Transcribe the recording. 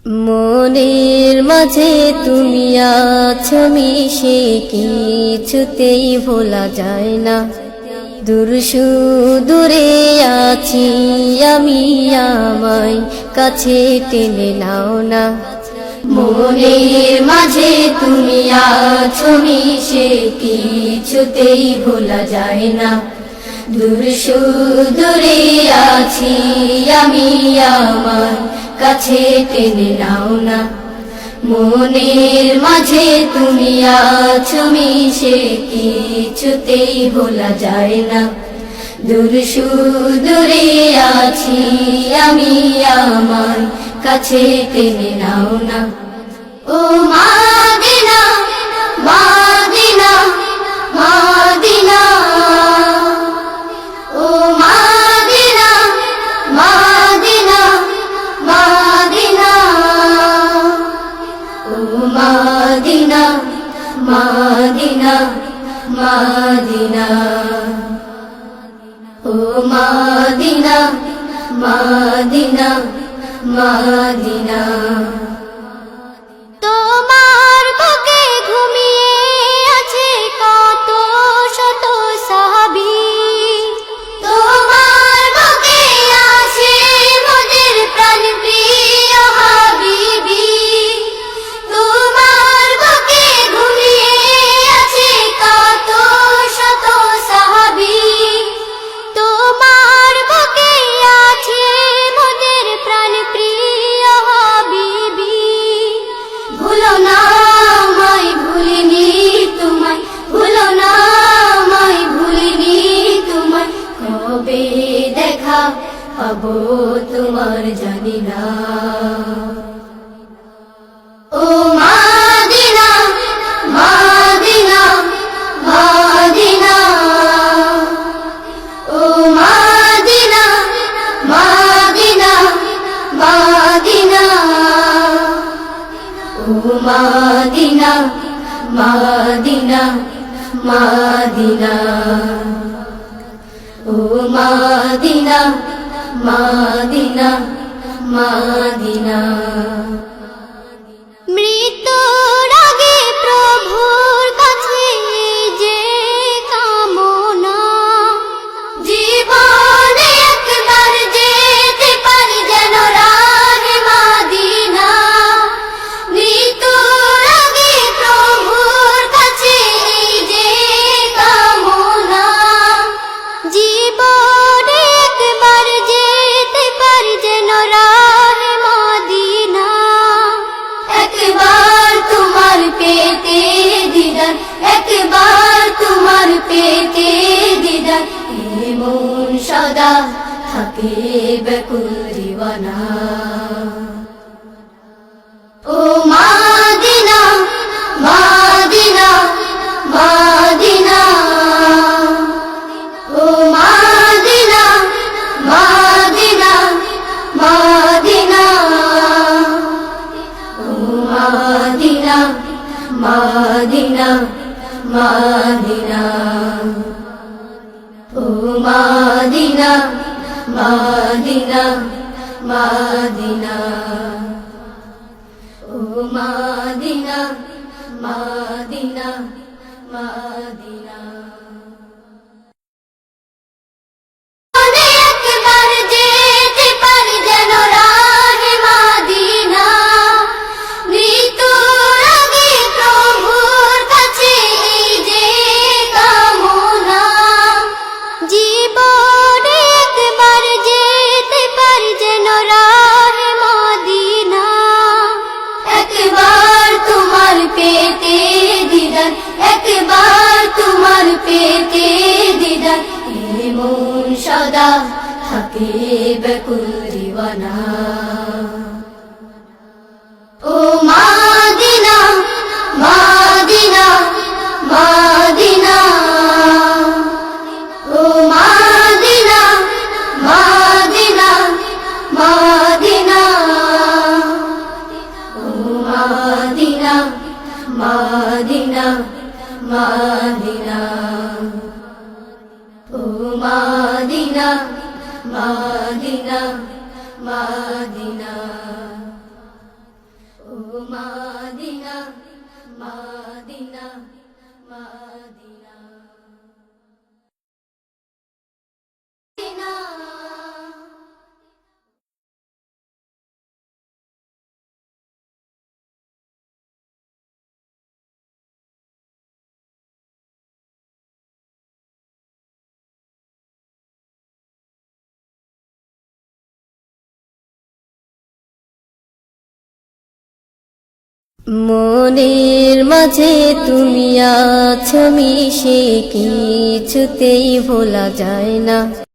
মনের মাঝে তুমি আছো মিশে, কিছুতেই ভোলা যায় না। দূর সুদূরে আছি আমি, আমায় কাছে টেনে নাও না। মনের মাঝে তুমি আছো মিশে, কিছুতেই ভোলা যায় না। দূর সুদূরে আছি আমি, আমায় কাছে টেনে নাও না। মনের মাঝে তুমি আছো মিশে, কিছুতেই ভোলা যায় না। দূর সুদূরে আছি আমি, আমায় কাছে টেনে নাও না। ও মাদিনা মাদিনা মাদিনা, ও মাদিনা মাদিনা মাদিনা, ও মাদিনা মাদিনা মাদিনা, ও মাদিনা মাদিনা মাদিনা। তোমার বুকে ঘুমিয়ে আছে কত শত সাহাবী, তোমার বুকে আছে মোদের প্রাণপ্রিয় হাবিবী। তোমার বুকে ঘুমিয়ে আছে কত শত সাহাবী, তোমার বুকে আছে মোদের প্রাণপ্রিয় হাবিবী। ভুলো না আমায়, ভুলিনি তোমায়, ভুলো না আমায়, ভুলিনি তোমায়। কবে দেখা পাবো তোমার জানি না। ও মাদিনা মাদিনা মাদিনা, ও মাদিনা মাদিনা মাদিনা, ও মাদিনা মাদিনা মাদিনা, ও মাদিনা মাদিনা মাদিনা। মৃত্যুর আগে প্রভুর কাছে যে কামনা, জীবনে একবার যেতে পারি যেন রাহে মাদিনা। মৃত্যুর আগে প্রভুর কাছে যে কামনা, জীবনে একবার যেতে পারি যেন রাহে মাদিনা। একবার তোমার পেতে দিদার, একবার তোমার পেতে দিদার, এ মন সদা থাকে ব্যাকুল দিওয়ানা। ও মাদিনা মাদিনা মাদিনা, ও মাদিনা মাদিনা মাদিনা, ও মাদিনা মাদিনা মাদিনা, ও মাদিনা মাদিনা মাদিনা, ও মাদিনা মাদিনা মাদিনা। একবার যেতে পারি যেন রাহে মাদিনা। মৃত্যুর আগে প্রভুর কাছে এই যে কামনা, জীবনে একবার যেতে পারি যেন রাহে মাদিনা। একবার তোমার পেতে দিদার, একবার তোমার পেতে দিদার, এ মন সদা থাকে ব্যাকুল দিওয়ানা। ও মাদিনা মাদিনা মাদিনা, ও মাদিনা মাদিনা মাদিনা, ও মাদিনা মাদিনা মাদিনা, ও মাদিনা মাদিনা মাদিনা। মাদিনা মাদিনা মাদিনা মনের মাঝে তুমি আছো মিশে, কিছুতেই ভোলা যায় না।